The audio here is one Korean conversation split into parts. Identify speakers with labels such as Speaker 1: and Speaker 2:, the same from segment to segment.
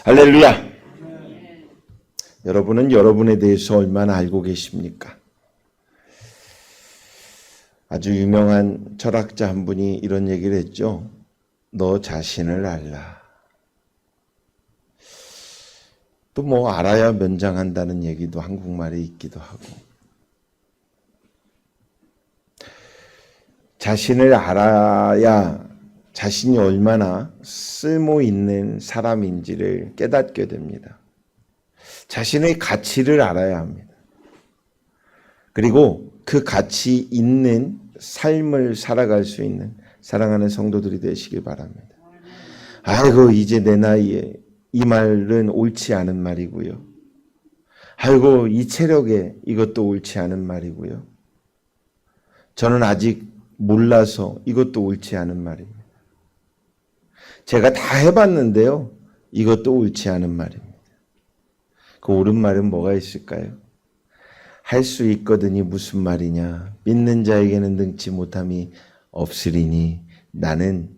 Speaker 1: 할렐루야! 여러분은 여러분에 대해서 얼마나 알고 계십니까? 아주 유명한 철학자 한 분이 이런 얘기를 했죠. 너 자신을 알라. 또 뭐 알아야 면장한다는 얘기도 한국말에 있기도 하고. 자신을 알아야 자신이 얼마나 쓸모 있는 사람인지를 깨닫게 됩니다. 자신의 가치를 알아야 합니다. 그리고 그 가치 있는 삶을 살아갈 수 있는 사랑하는 성도들이 되시길 바랍니다. 아이고 이제 내 나이에 이 말은 옳지 않은 말이고요. 아이고 이 체력에 이것도 옳지 않은 말이고요. 저는 아직 몰라서 이것도 옳지 않은 말입니다. 제가 다 해봤는데요. 이것도 옳지 않은 말입니다. 그 옳은 말은 뭐가 있을까요? 할 수 있거든이 무슨 말이냐. 믿는 자에게는 능치 못함이 없으리니 나는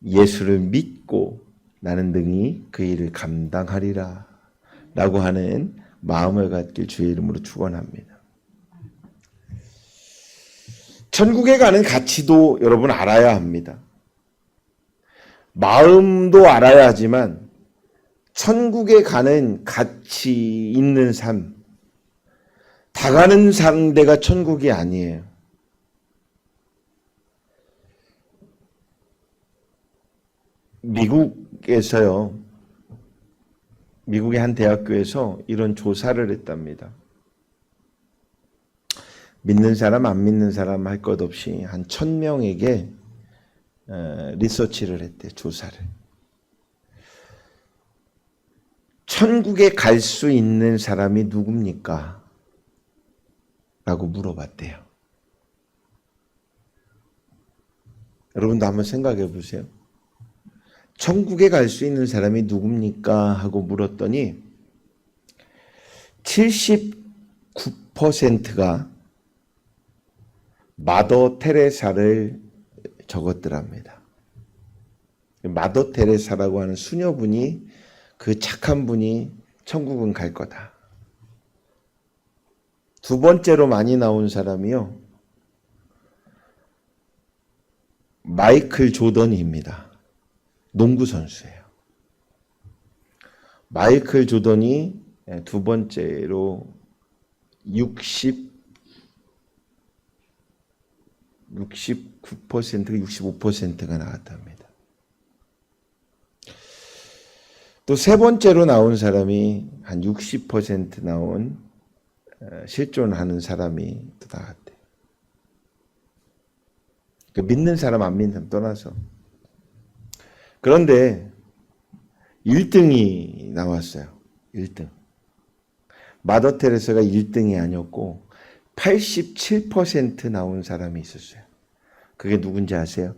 Speaker 1: 예수를 믿고 나는 능히 그 일을 감당하리라 라고 하는 마음을 갖길 주의 이름으로 축원합니다. 천국에 가는 가치도 여러분 알아야 합니다. 마음도 알아야 하지만 천국에 가는 가치 있는 삶, 다 가는 상대가 천국이 아니에요. 미국에서요, 미국의 한 대학교에서 이런 조사를 했답니다. 믿는 사람, 안 믿는 사람 할 것 없이 한 1000명에게 리서치를 했대요, 조사를. 천국에 갈 수 있는 사람이 누굽니까? 라고 물어봤대요. 여러분도 한번 생각해 보세요. 천국에 갈 수 있는 사람이 누굽니까? 하고 물었더니 79%가 마더 테레사를 적었더랍니다. 마더 테레사라고 하는 수녀분이 그 착한 분이 천국은 갈 거다. 두 번째로 많이 나온 사람이요. 마이클 조던입니다. 농구 선수예요. 마이클 조던이 두 번째로 69%, 65%가 나왔답니다. 또 세 번째로 나온 사람이 한 60% 나온 실존하는 사람이 또 나왔대요. 믿는 사람, 안 믿는 사람 떠나서. 그런데 1등이 나왔어요. 1등. 마더 테레사가 1등이 아니었고 87% 나온 사람이 있었어요. 그게 누군지 아세요?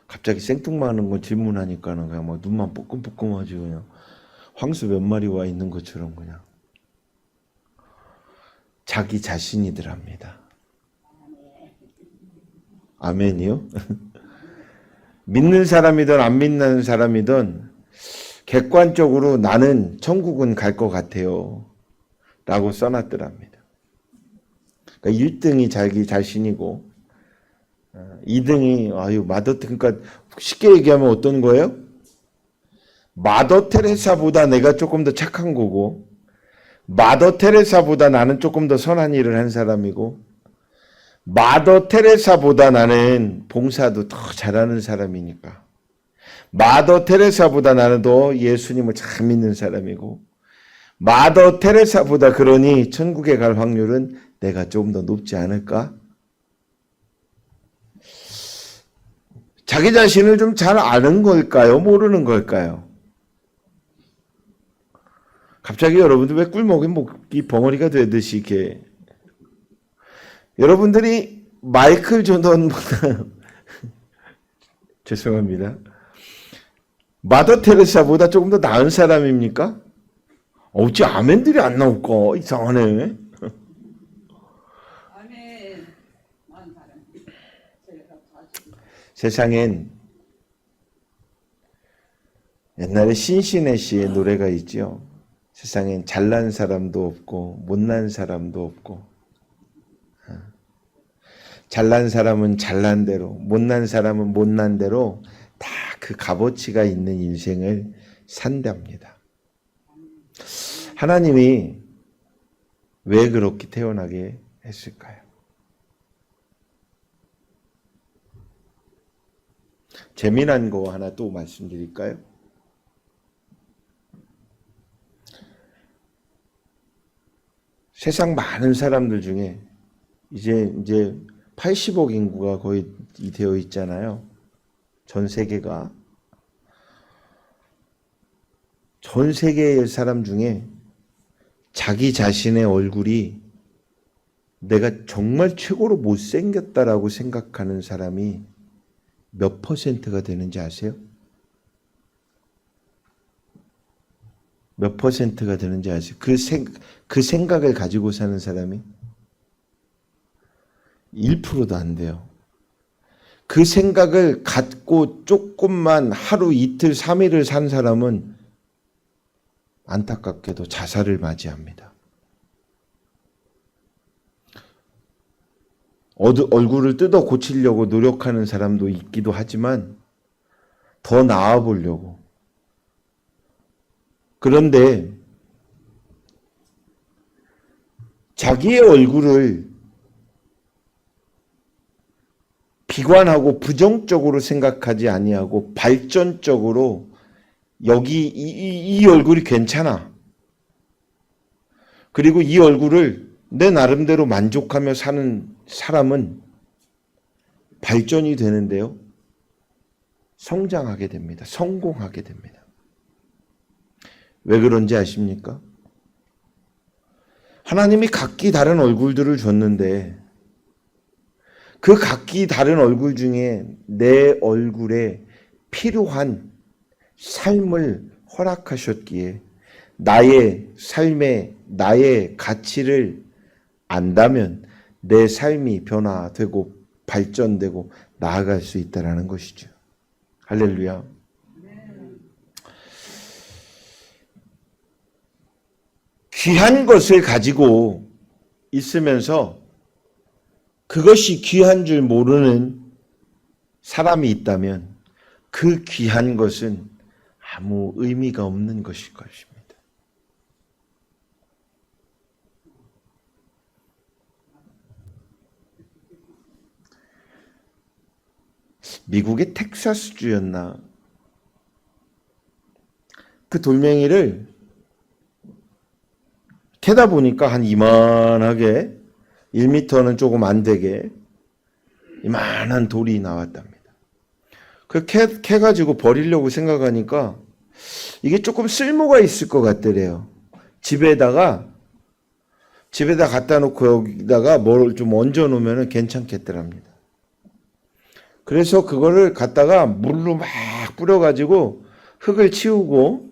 Speaker 1: 갑자기 생뚱맞는 거 질문하니까는 그냥 막 눈만 뽀끔뽀끔하지 그냥 황소 몇 마리 와 있는 것처럼 그냥 자기 자신이더랍니다. 아멘이요? 믿는 사람이든 안 믿는 사람이든 객관적으로 나는 천국은 갈 것 같아요 라고 써놨더랍니다. 그러니까 1등이 자기 자신이고 2등이 그러니까 쉽게 얘기하면 어떤 거예요? 마더 테레사보다 내가 조금 더 착한 거고 마더 테레사보다 나는 조금 더 선한 일을 한 사람이고 마더 테레사보다 나는 봉사도 더 잘하는 사람이니까 마더 테레사보다 나는 더 예수님을 잘 믿는 사람이고 마더 테레사보다 그러니 천국에 갈 확률은 내가 조금 더 높지 않을까? 자기 자신을 좀 잘 아는 걸까요? 모르는 걸까요? 갑자기 여러분들 왜 꿀먹이 목이 벙어리가 되듯이 이렇게 여러분들이 마이클 조던보다 죄송합니다. 마더 테레사보다 조금 더 나은 사람입니까? 어찌 아멘들이 안 나올까? 이상하네. 세상엔 옛날에 신신혜 씨의 노래가 있죠. 세상엔 잘난 사람도 없고 못난 사람도 없고, 잘난 사람은 잘난 대로, 못난 사람은 못난 대로 다 그 값어치가 있는 인생을 산답니다. 하나님이 왜 그렇게 태어나게 했을까요? 재미난 거 하나 또 말씀드릴까요? 세상 많은 사람들 중에 이제 80억 인구가 거의 되어 있잖아요. 전 세계가. 전 세계의 사람 중에 자기 자신의 얼굴이 내가 정말 최고로 못생겼다라고 생각하는 사람이 몇 퍼센트가 되는지 아세요? 몇 퍼센트가 되는지 아세요? 그 생각을 가지고 사는 사람이 1%도 안 돼요. 그 생각을 갖고 조금만 하루 이틀 3일을 산 사람은 안타깝게도 자살을 맞이합니다. 얼굴을 뜯어 고치려고 노력하는 사람도 있기도 하지만 더 나아 보려고. 그런데 자기의 얼굴을 비관하고 부정적으로 생각하지 아니하고 발전적으로 여기 이 얼굴이 괜찮아. 그리고 이 얼굴을 내 나름대로 만족하며 사는 사람은 발전이 되는데요. 성장하게 됩니다. 성공하게 됩니다. 왜 그런지 아십니까? 하나님이 각기 다른 얼굴들을 줬는데 그 각기 다른 얼굴 중에 내 얼굴에 필요한 삶을 허락하셨기에 나의 삶에 나의 가치를 안다면 내 삶이 변화되고 발전되고 나아갈 수 있다는 것이죠. 할렐루야. 귀한 것을 가지고 있으면서 그것이 귀한 줄 모르는 사람이 있다면 그 귀한 것은 아무 의미가 없는 것일 것입니다. 미국의 텍사스주였나? 그 돌멩이를 캐다 보니까 한 이만하게 1m는 조금 안 되게 이만한 돌이 나왔답니다. 그 캐가지고 버리려고 생각하니까 이게 조금 쓸모가 있을 것 같더래요. 집에다 갖다 놓고 여기다가 뭘 좀 얹어 놓으면 괜찮겠더랍니다. 그래서 그거를 갖다가 물로 막 뿌려가지고 흙을 치우고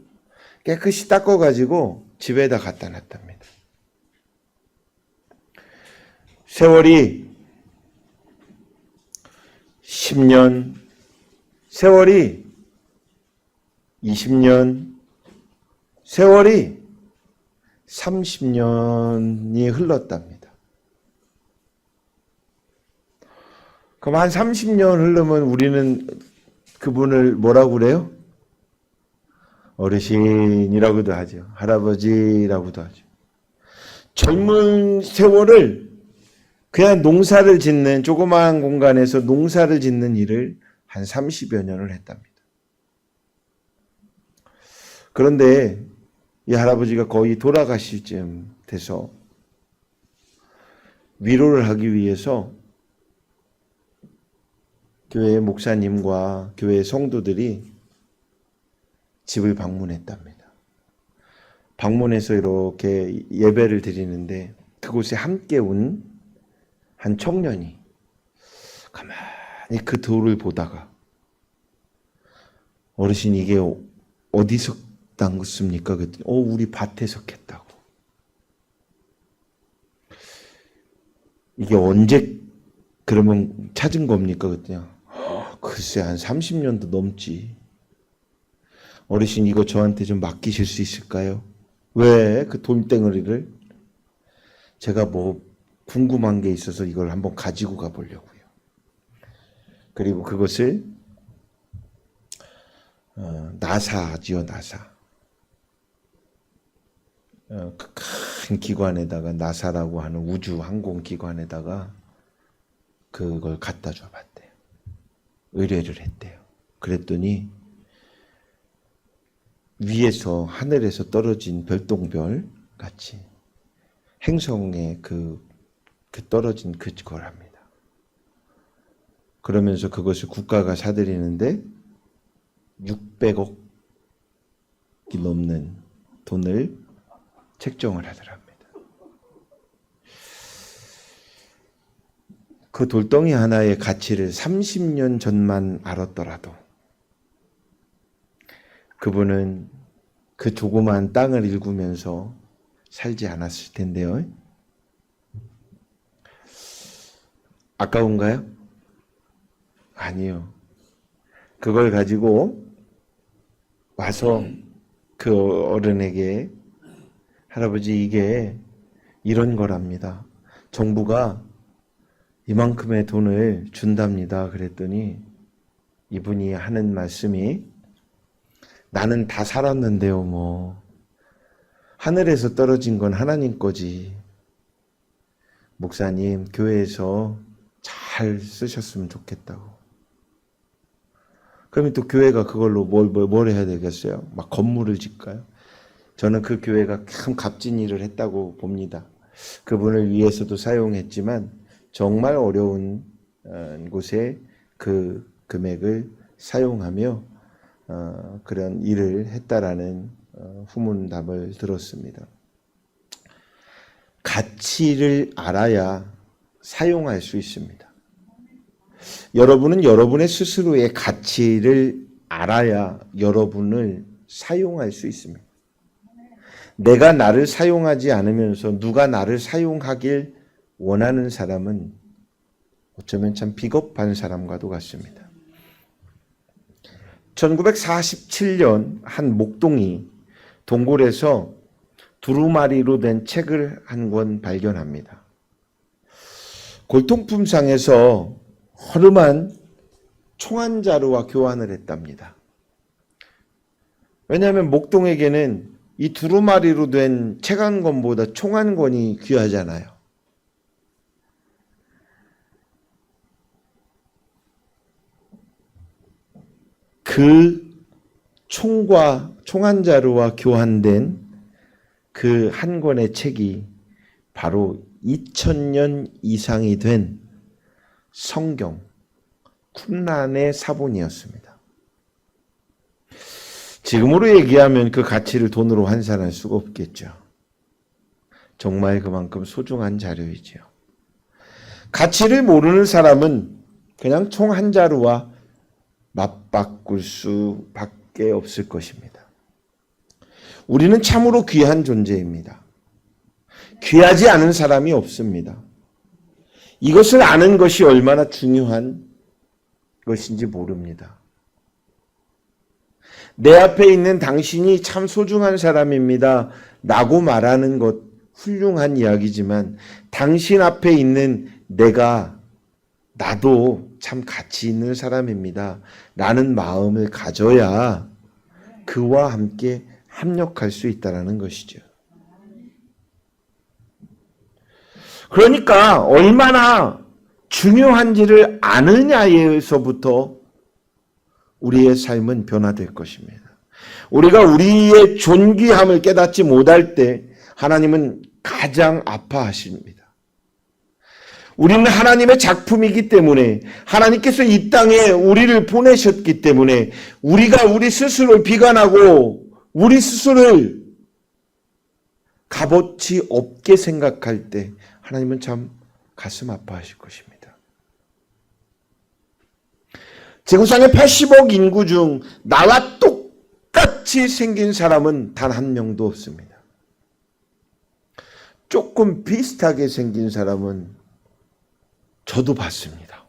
Speaker 1: 깨끗이 닦아가지고 집에다 갖다 놨답니다. 세월이 10년, 세월이 20년, 세월이 30년이 흘렀답니다. 그럼 한 30년 흐르면 우리는 그분을 뭐라고 그래요? 어르신이라고도 하죠. 할아버지라고도 하죠. 젊은 세월을 그냥 농사를 짓는 조그마한 공간에서 농사를 짓는 일을 한 30여 년을 했답니다. 그런데 이 할아버지가 거의 돌아가실 쯤 돼서 위로를 하기 위해서 교회 목사님과 교회 성도들이 집을 방문했답니다. 방문해서 이렇게 예배를 드리는데 그곳에 함께 온 한 청년이 가만히 그 돌을 보다가 어르신 이게 어디서 땄습니까? 그랬더니 우리 밭에서 캤다고. 이게 언제 그러면 찾은 겁니까? 그랬더니 글쎄 한 30년도 넘지. 어르신 이거 저한테 좀 맡기실 수 있을까요? 왜 그 돌덩어리를? 제가 뭐 궁금한 게 있어서 이걸 한번 가지고 가보려고요. 그리고 그것을 나사지요, 나사. 그 큰 기관에다가 나사라고 하는 우주 항공 기관에다가 그걸 갖다 줘봤대요. 의뢰를 했대요. 그랬더니 위에서 하늘에서 떨어진 별똥별 같이 행성에 그 떨어진 그걸 합니다. 그러면서 그것을 국가가 사들이는데 600억이 넘는 돈을 책정을 하더랍니다. 그 돌덩이 하나의 가치를 30년 전만 알았더라도 그분은 그 조그만 땅을 일구면서 살지 않았을 텐데요. 아까운가요? 아니요. 그걸 가지고 와서 그 어른에게 할아버지 이게 이런 거랍니다. 정부가 이만큼의 돈을 준답니다. 그랬더니 이분이 하는 말씀이 나는 다 살았는데요. 뭐 하늘에서 떨어진 건 하나님 거지. 목사님 교회에서 잘 쓰셨으면 좋겠다고. 그러면 또 교회가 그걸로 뭘 해야 되겠어요? 막 건물을 짓까요? 저는 그 교회가 참 값진 일을 했다고 봅니다. 그분을 위해서도 사용했지만 정말 어려운 곳에 그 금액을 사용하며 그런 일을 했다라는 후문답을 들었습니다. 가치를 알아야 사용할 수 있습니다. 여러분은 여러분의 스스로의 가치를 알아야 여러분을 사용할 수 있습니다. 내가 나를 사용하지 않으면서 누가 나를 사용하길 원하는 사람은 어쩌면 참 비겁한 사람과도 같습니다. 1947년 한 목동이 동굴에서 두루마리로 된 책을 한 권 발견합니다. 골동품상에서 허름한 총한자루와 교환을 했답니다. 왜냐하면 목동에게는 이 두루마리로 된 책 한 권보다 총 한 권이 귀하잖아요. 그 총과 총한자루와 교환된 그 한 권의 책이 바로 2000년 이상이 된 성경 쿰란의 사본이었습니다. 지금으로 얘기하면 그 가치를 돈으로 환산할 수가 없겠죠. 정말 그만큼 소중한 자료이지요. 가치를 모르는 사람은 그냥 총 한 자루와 맞바꿀 수밖에 없을 것입니다. 우리는 참으로 귀한 존재입니다. 귀하지 않은 사람이 없습니다. 이것을 아는 것이 얼마나 중요한 것인지 모릅니다. 내 앞에 있는 당신이 참 소중한 사람입니다. 라고 말하는 것 훌륭한 이야기지만 당신 앞에 있는 나도 참 가치 있는 사람입니다. 라는 마음을 가져야 그와 함께 합력할 수 있다는 것이죠. 그러니까 얼마나 중요한지를 아느냐에서부터 우리의 삶은 변화될 것입니다. 우리가 우리의 존귀함을 깨닫지 못할 때 하나님은 가장 아파하십니다. 우리는 하나님의 작품이기 때문에 하나님께서 이 땅에 우리를 보내셨기 때문에 우리가 우리 스스로를 비관하고 우리 스스로를 값어치 없게 생각할 때 하나님은 참 가슴 아파하실 것입니다. 지구상의 80억 인구 중 나와 똑같이 생긴 사람은 단 한 명도 없습니다. 조금 비슷하게 생긴 사람은 저도 봤습니다.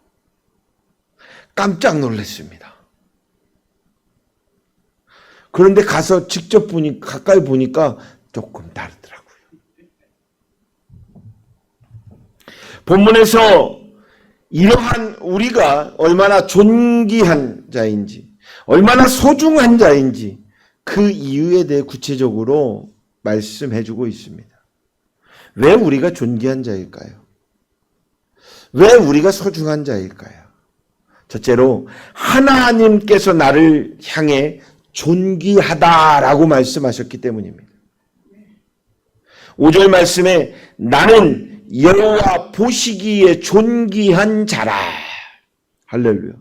Speaker 1: 깜짝 놀랐습니다. 그런데 가서 직접 가까이 보니까 조금 다르더라고요. 본문에서 이러한 우리가 얼마나 존귀한 자인지, 얼마나 소중한 자인지 그 이유에 대해 구체적으로 말씀해주고 있습니다. 왜 우리가 존귀한 자일까요? 왜 우리가 소중한 자일까요? 첫째로 하나님께서 나를 향해 존귀하다라고 말씀하셨기 때문입니다. 5절 말씀에 나는 여호와 보시기에 존귀한 자라. 할렐루야.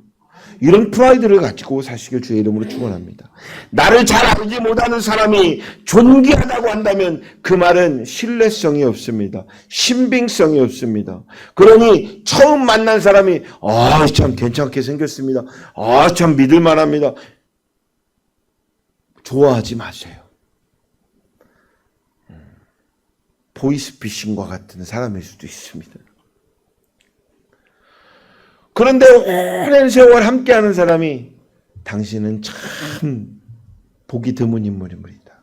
Speaker 1: 이런 프라이드를 가지고 사시길 주의 이름으로 축원합니다. 나를 잘 알지 못하는 사람이 존귀하다고 한다면 그 말은 신뢰성이 없습니다. 신빙성이 없습니다. 그러니 처음 만난 사람이 참 괜찮게 생겼습니다. 참 믿을 만합니다. 좋아하지 마세요. 보이스피싱과 같은 사람일 수도 있습니다. 그런데 오랜 세월 함께하는 사람이 당신은 참 보기 드문 인물입니다.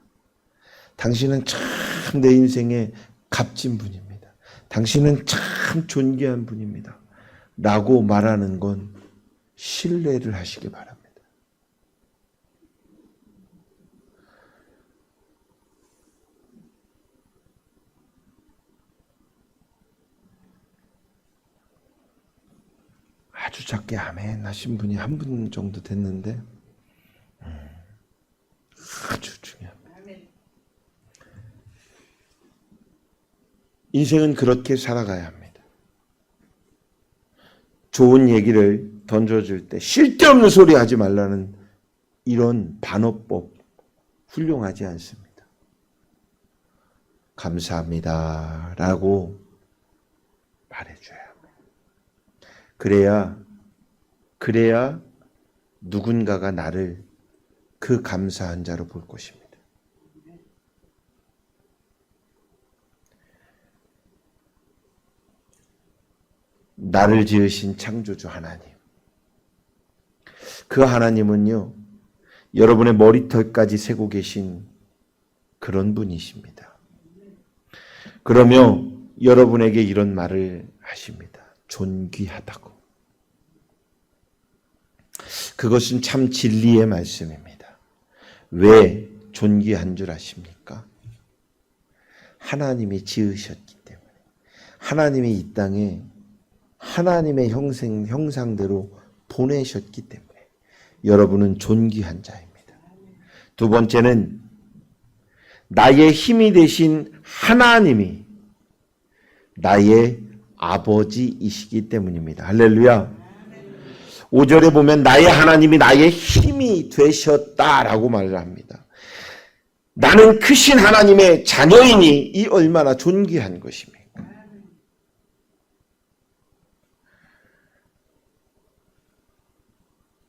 Speaker 1: 당신은 참 내 인생의 값진 분입니다. 당신은 참 존귀한 분입니다. 라고 말하는 건 신뢰를 하시기 바랍니다. 아주 작게 아멘 하신 분이 한 분 정도 됐는데 아주 중요합니다. 인생은 그렇게 살아가야 합니다. 좋은 얘기를 던져줄 때 쓸데없는 소리 하지 말라는 이런 반어법 훌륭하지 않습니다. 감사합니다 라고 말해줘야 합니다. 그래야 누군가가 나를 그 감사한 자로 볼 것입니다. 나를 지으신 창조주 하나님. 그 하나님은요, 여러분의 머리털까지 세고 계신 그런 분이십니다. 그러며 여러분에게 이런 말을 하십니다. 존귀하다고. 그것은 참 진리의 말씀입니다. 왜 존귀한 줄 아십니까? 하나님이 지으셨기 때문에. 하나님이 이 땅에 하나님의 형상대로 보내셨기 때문에 여러분은 존귀한 자입니다. 두 번째는 나의 힘이 되신 하나님이 나의 아버지이시기 때문입니다. 할렐루야. 5절에 보면 나의 하나님이 나의 힘이 되셨다라고 말을 합니다. 나는 크신 하나님의 자녀이니 이 얼마나 존귀한 것입니까?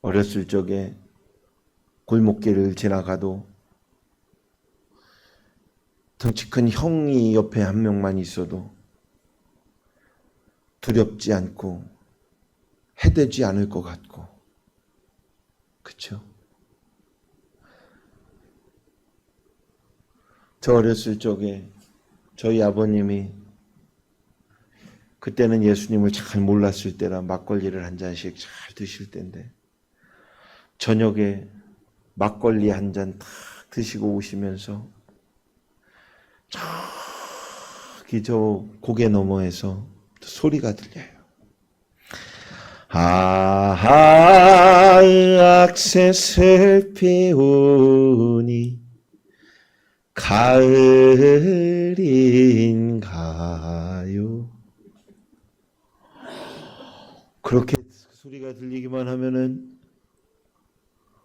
Speaker 1: 어렸을 적에 골목길을 지나가도 덩치 큰 형이 옆에 한 명만 있어도 두렵지 않고 해되지 않을 것 같고, 그렇죠? 저 어렸을 적에 저희 아버님이 그때는 예수님을 잘 몰랐을 때라 막걸리를 한 잔씩 잘 드실 때인데 저녁에 막걸리 한 잔 탁 드시고 오시면서 저기 저 고개 너머에서 소리가 들려요. 악새 슬피 우니 가을인가요? 그렇게 소리가 들리기만 하면은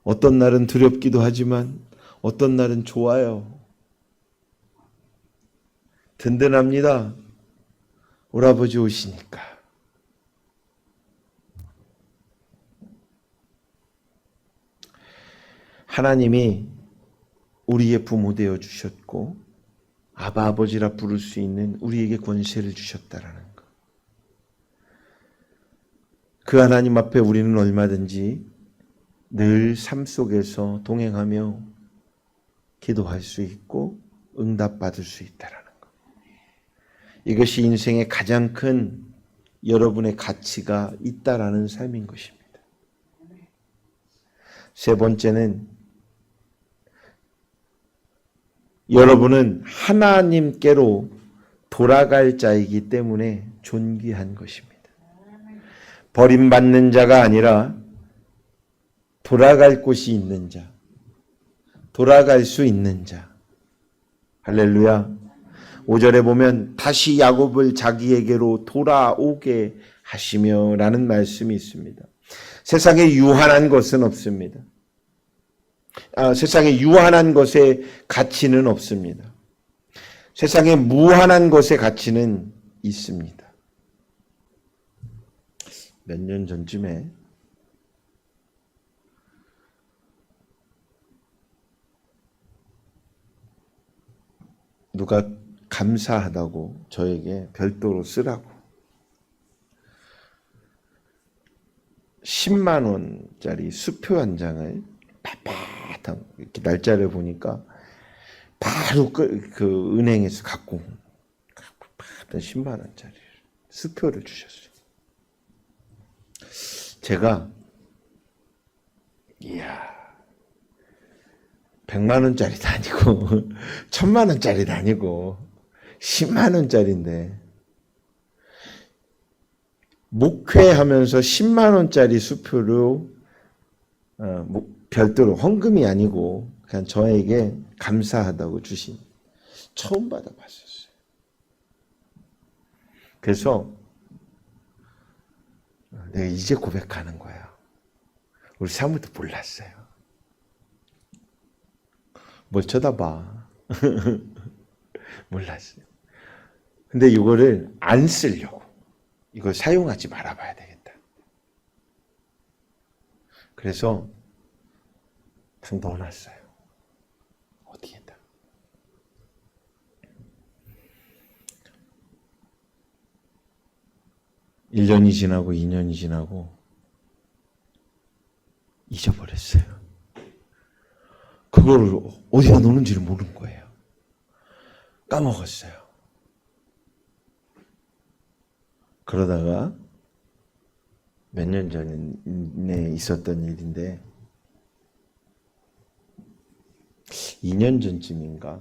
Speaker 1: 어떤 날은 두렵기도 하지만 어떤 날은 좋아요. 든든합니다. 오라버지 오시니까. 하나님이 우리의 부모 되어 주셨고 아바 아버지라 부를 수 있는 우리에게 권세를 주셨다라는 것. 그 하나님 앞에 우리는 얼마든지 늘 삶 속에서 동행하며 기도할 수 있고 응답받을 수 있다라는 것. 이것이 인생의 가장 큰 여러분의 가치가 있다라는 삶인 것입니다. 세 번째는 여러분은 하나님께로 돌아갈 자이기 때문에 존귀한 것입니다. 버림받는 자가 아니라 돌아갈 곳이 있는 자, 돌아갈 수 있는 자. 할렐루야. 5절에 보면 다시 야곱을 자기에게로 돌아오게 하시며 라는 말씀이 있습니다. 세상에 유한한 것은 없습니다. 세상에 유한한 것의 가치는 없습니다. 세상에 무한한 것의 가치는 있습니다. 몇 년 전쯤에 누가 감사하다고 저에게 별도로 쓰라고 10만 원짜리 수표 한 장을 빳빳한 이렇게 날짜를 보니까 바로 그 은행에서 갖고 빳빳한 10만 원짜리 수표를 주셨어요. 제가 이야 100만 원짜리도 아니고 1000만 원짜리도 아니고 10만 원짜리인데 목회하면서 10만 원짜리 수표로 별도로 헌금이 아니고 그냥 저에게 감사하다고 주신 처음 받아봤었어요. 그래서 내가 이제 고백하는 거야. 우리 사모도 몰랐어요. 뭘 쳐다봐. 몰랐어요. 근데 이거를 안 쓰려고. 이걸 사용하지 말아봐야 되겠다. 그래서 좀 넣어놨어요. 어디에다. 일 년이 지나고 2년이 지나고 잊어버렸어요. 그걸 어디다 놓는지를 모르는 거예요. 까먹었어요. 그러다가 몇 년 전에 있었던 일인데 2년 전쯤인가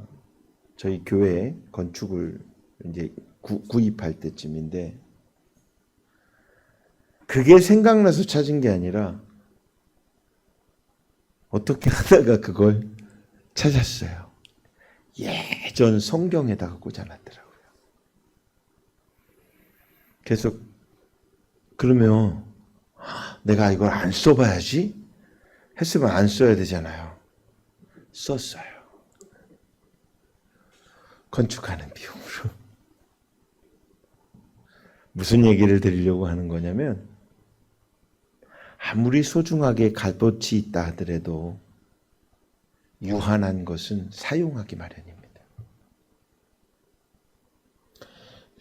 Speaker 1: 저희 교회 건축을 이제 구입할 때쯤인데 그게 생각나서 찾은 게 아니라 어떻게 하다가 그걸 찾았어요. 예전 성경에다가 꽂아놨더라고요. 그래서 그러면 내가 이걸 안 써봐야지 했으면 안 써야 되잖아요. 썼어요. 건축하는 비용으로. 무슨 얘기를 드리려고 하는 거냐면 아무리 소중하게 값어치 있다 하더라도 유한한 것은 사용하기 마련입니다.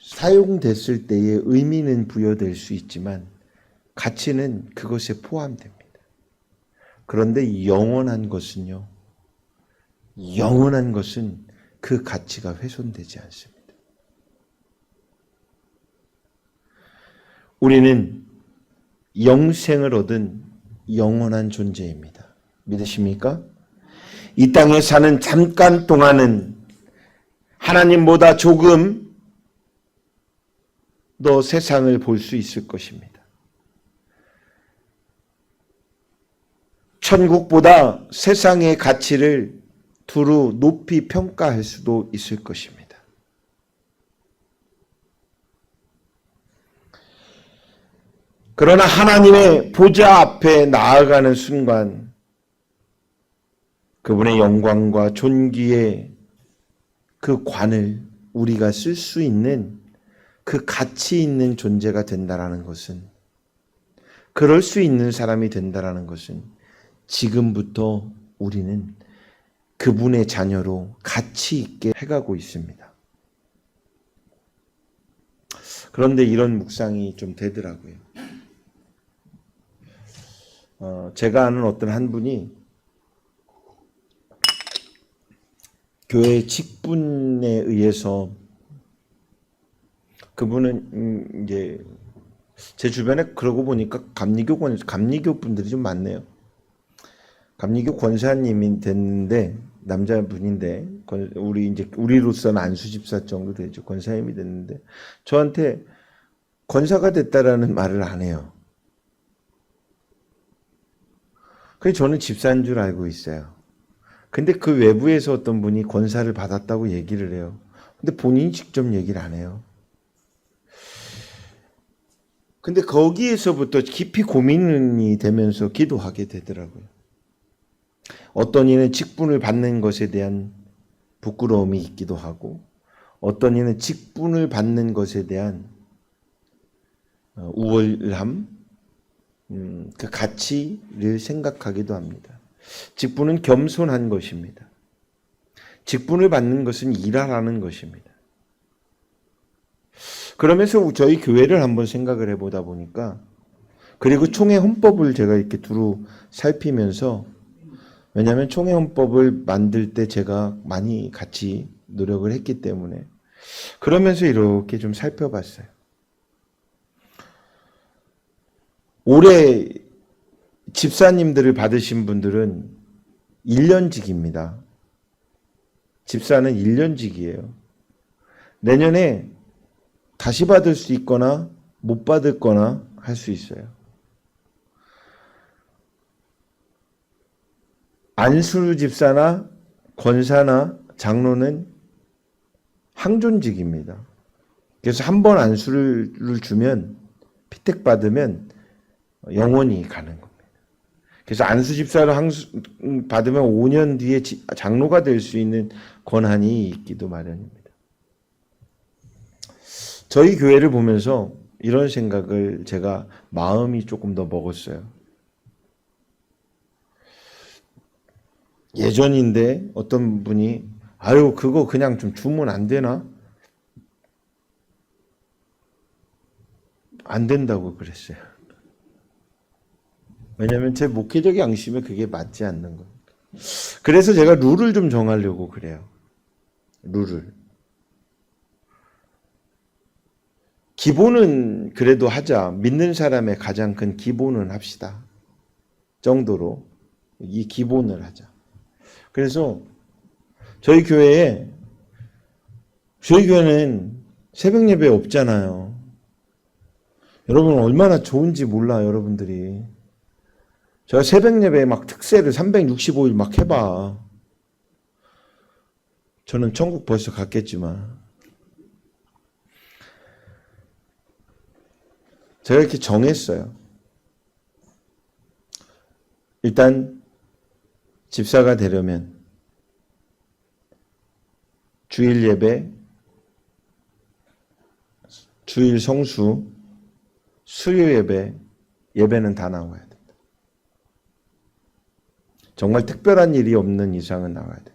Speaker 1: 사용됐을 때의 의미는 부여될 수 있지만 가치는 그것에 포함됩니다. 그런데 영원한 것은요. 영원한 것은 그 가치가 훼손되지 않습니다. 우리는 영생을 얻은 영원한 존재입니다. 믿으십니까? 이 땅에 사는 잠깐 동안은 하나님보다 조금 더 세상을 볼 수 있을 것입니다. 천국보다 세상의 가치를 두루 높이 평가할 수도 있을 것입니다. 그러나 하나님의 보좌 앞에 나아가는 순간 그분의 영광과 존귀의 그 관을 우리가 쓸 수 있는 그 가치 있는 존재가 된다라는 것은 그럴 수 있는 사람이 된다라는 것은 지금부터 우리는 그분의 자녀로 가치 있게 해가고 있습니다. 그런데 이런 묵상이 좀 되더라고요. 제가 아는 어떤 한 분이 교회 직분에 의해서 그분은 이제 제 주변에 그러고 보니까 감리교 분들이 좀 많네요. 감리교 권사님이 됐는데 남자분인데 우리로서는 안수 집사 정도 되죠. 권사님이 됐는데 저한테 권사가 됐다라는 말을 안 해요. 그래서 저는 집사인 줄 알고 있어요. 근데 그 외부에서 어떤 분이 권사를 받았다고 얘기를 해요. 근데 본인이 직접 얘기를 안 해요. 근데 거기에서부터 깊이 고민이 되면서 기도하게 되더라고요. 어떤 이는 직분을 받는 것에 대한 부끄러움이 있기도 하고, 어떤 이는 직분을 받는 것에 대한 우월함, 그 가치를 생각하기도 합니다. 직분은 겸손한 것입니다. 직분을 받는 것은 일하라는 것입니다. 그러면서 저희 교회를 한번 생각을 해보다 보니까, 그리고 총회 헌법을 제가 이렇게 두루 살피면서, 왜냐하면 총회 헌법을 만들 때 제가 많이 같이 노력을 했기 때문에 그러면서 이렇게 좀 살펴봤어요. 올해 집사님들을 받으신 분들은 1년직입니다. 집사는 1년직이에요. 내년에 다시 받을 수 있거나 못 받을 거나 할 수 있어요. 안수 집사나 권사나 장로는 항존직입니다. 그래서 한 번 안수를 주면 피택 받으면 영원히 가는 겁니다. 그래서 안수 집사를 받으면 5년 뒤에 장로가 될 수 있는 권한이 있기도 마련입니다. 저희 교회를 보면서 이런 생각을 제가 마음이 조금 더 먹었어요. 예전인데 어떤 분이 아유 그거 그냥 좀 주면 안 되나? 안 된다고 그랬어요. 왜냐하면 제 목회적 양심에 그게 맞지 않는 거예요. 그래서 제가 룰을 좀 정하려고 그래요. 룰을. 기본은 그래도 하자. 믿는 사람의 가장 큰 기본은 합시다. 정도로 이 기본을 하자. 그래서 저희 교회는 새벽 예배 없잖아요. 여러분 얼마나 좋은지 몰라 여러분들이. 제가 새벽 예배 막 특세를 365일 막 해봐. 저는 천국 벌써 갔겠지만. 제가 이렇게 정했어요. 일단 집사가 되려면 주일 예배, 주일 성수, 수요 예배는 다 나와야 된다. 정말 특별한 일이 없는 이상은 나와야 된다.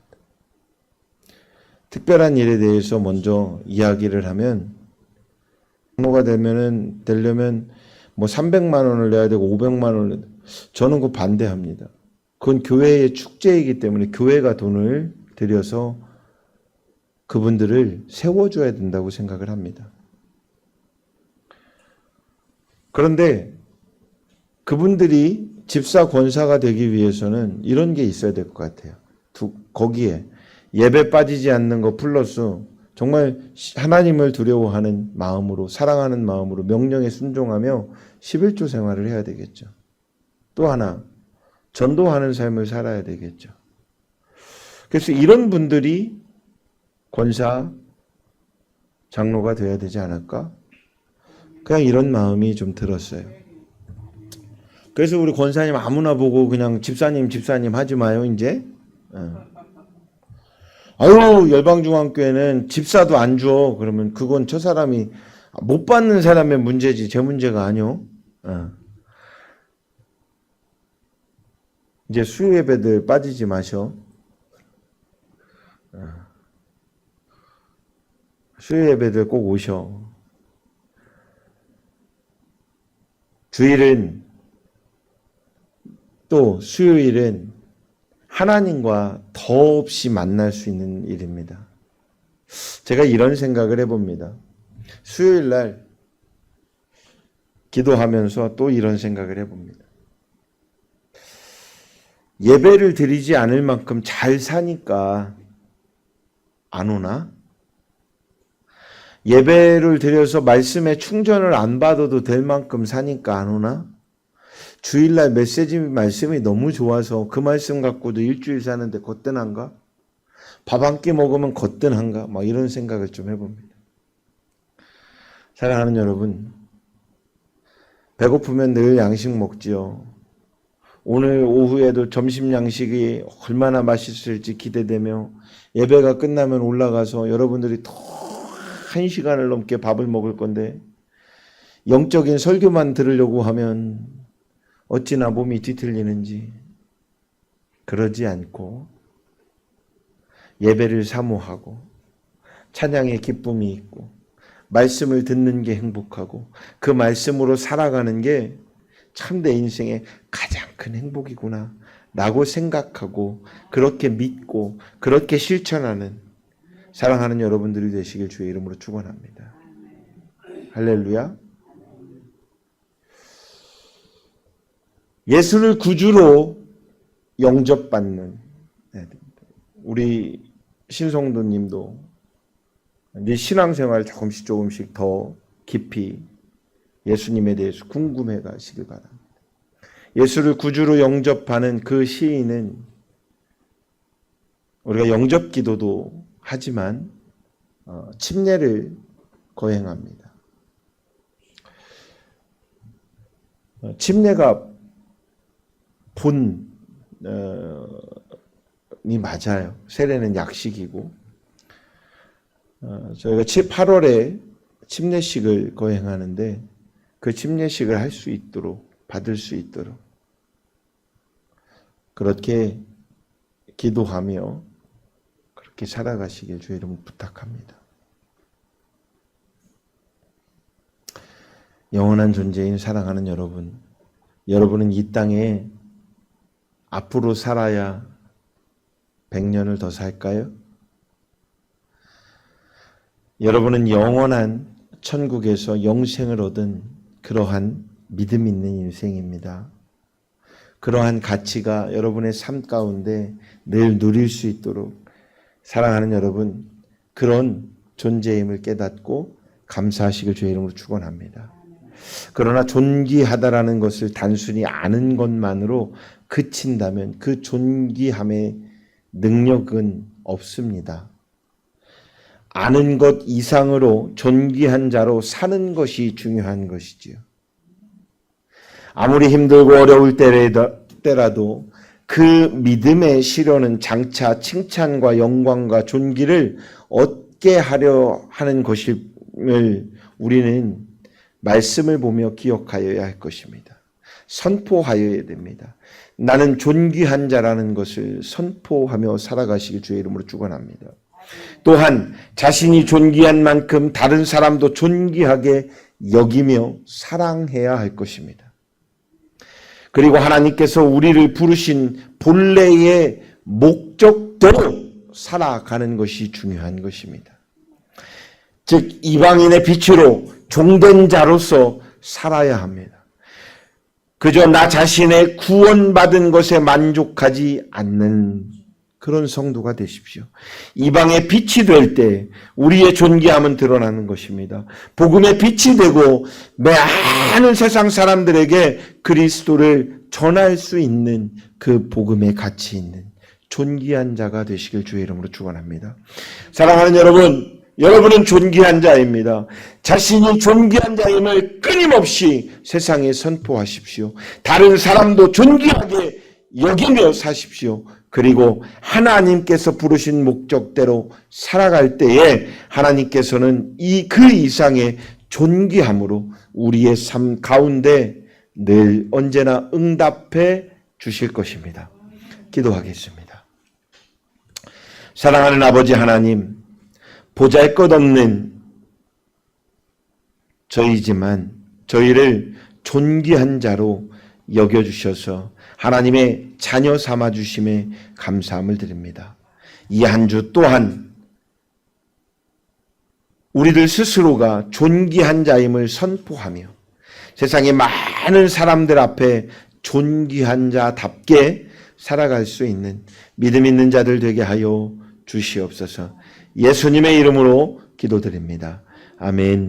Speaker 1: 특별한 일에 대해서 먼저 이야기를 하면 장로가 되려면 뭐 300만 원을 내야 되고 500만 원을 내야 되고 저는 그거 반대합니다. 그건 교회의 축제이기 때문에 교회가 돈을 들여서 그분들을 세워줘야 된다고 생각을 합니다. 그런데 그분들이 집사 권사가 되기 위해서는 이런 게 있어야 될 것 같아요. 거기에 예배 빠지지 않는 거 플러스 정말 하나님을 두려워하는 마음으로 사랑하는 마음으로 명령에 순종하며 11조 생활을 해야 되겠죠. 또 하나 전도하는 삶을 살아야 되겠죠. 그래서 이런 분들이 권사, 장로가 되어야 되지 않을까? 그냥 이런 마음이 좀 들었어요. 그래서 우리 권사님 아무나 보고 그냥 집사님 하지 마요 이제. 아유 열방중앙교회는 집사도 안 줘. 그러면 그건 저 사람이 못 받는 사람의 문제지 제 문제가 아니요. 이제 수요 예배들 빠지지 마셔. 수요 예배들 꼭 오셔. 주일은 또 수요일은 하나님과 더없이 만날 수 있는 일입니다. 제가 이런 생각을 해봅니다. 수요일 날 기도하면서 또 이런 생각을 해봅니다. 예배를 드리지 않을 만큼 잘 사니까 안 오나? 예배를 드려서 말씀에 충전을 안 받아도 될 만큼 사니까 안 오나? 주일날 메시지 말씀이 너무 좋아서 그 말씀 갖고도 일주일 사는데 거뜬한가? 밥 한 끼 먹으면 거뜬한가? 막 이런 생각을 좀 해봅니다. 사랑하는 여러분, 배고프면 늘 양식 먹지요. 오늘 오후에도 점심 양식이 얼마나 맛있을지 기대되며 예배가 끝나면 올라가서 여러분들이 더 1시간을 넘게 밥을 먹을 건데 영적인 설교만 들으려고 하면 어찌나 몸이 뒤틀리는지 그러지 않고 예배를 사모하고 찬양의 기쁨이 있고 말씀을 듣는 게 행복하고 그 말씀으로 살아가는 게 참 내 인생의 가장 큰 행복이구나 라고 생각하고 그렇게 믿고 그렇게 실천하는 사랑하는 여러분들이 되시길 주의 이름으로 축원합니다. 할렐루야. 예수를 구주로 영접받는 우리 신성도님도 이제 신앙생활 조금씩 더 깊이 예수님에 대해서 궁금해 가시길 바랍니다. 예수를 구주로 영접하는 그 시인은 우리가 영접 기도도 하지만 침례를 거행합니다. 침례가 본이 맞아요. 세례는 약식이고 저희가 8월에 침례식을 거행하는데 그 침례식을 할 수 있도록 받을 수 있도록 그렇게 기도하며 그렇게 살아가시길 주의 이름으로 부탁합니다. 영원한 존재인 사랑하는 여러분, 여러분은 이 땅에 앞으로 살아야 100년을 더 살까요? 여러분은 영원한 천국에서 영생을 얻은 그러한 믿음 있는 인생입니다. 그러한 가치가 여러분의 삶 가운데 늘 누릴 수 있도록 사랑하는 여러분, 그런 존재임을 깨닫고 감사하시길 주의 이름으로 축원합니다. 그러나 존귀하다라는 것을 단순히 아는 것만으로 그친다면 그 존귀함의 능력은 없습니다. 아는 것 이상으로 존귀한 자로 사는 것이 중요한 것이지요. 아무리 힘들고 어려울 때라도 그 믿음의 시련은 장차 칭찬과 영광과 존귀를 얻게 하려 하는 것임을 우리는 말씀을 보며 기억하여야 할 것입니다. 선포하여야 됩니다. 나는 존귀한 자라는 것을 선포하며 살아가시길 주의 이름으로 축원합니다. 또한 자신이 존귀한 만큼 다른 사람도 존귀하게 여기며 사랑해야 할 것입니다. 그리고 하나님께서 우리를 부르신 본래의 목적대로 살아가는 것이 중요한 것입니다. 즉 이방인의 빛으로 종된 자로서 살아야 합니다. 그저 나 자신의 구원받은 것에 만족하지 않는 그런 성도가 되십시오. 이방의 빛이 될 때 우리의 존귀함은 드러나는 것입니다. 복음의 빛이 되고 많은 세상 사람들에게 그리스도를 전할 수 있는 그 복음의 가치 있는 존귀한 자가 되시길 주의 이름으로 축원합니다. 사랑하는 여러분, 여러분은 존귀한 자입니다. 자신이 존귀한 자임을 끊임없이 세상에 선포하십시오. 다른 사람도 존귀하게 여기며 사십시오. 그리고 하나님께서 부르신 목적대로 살아갈 때에 하나님께서는 그 이상의 존귀함으로 우리의 삶 가운데 늘 언제나 응답해 주실 것입니다. 기도하겠습니다. 사랑하는 아버지 하나님, 보잘것없는 저희지만 저희를 존귀한 자로 여겨주셔서 하나님의 자녀 삼아주심에 감사함을 드립니다. 이 한 주 또한 우리들 스스로가 존귀한 자임을 선포하며 세상의 많은 사람들 앞에 존귀한 자답게 살아갈 수 있는 믿음 있는 자들 되게 하여 주시옵소서. 예수님의 이름으로 기도드립니다. 아멘.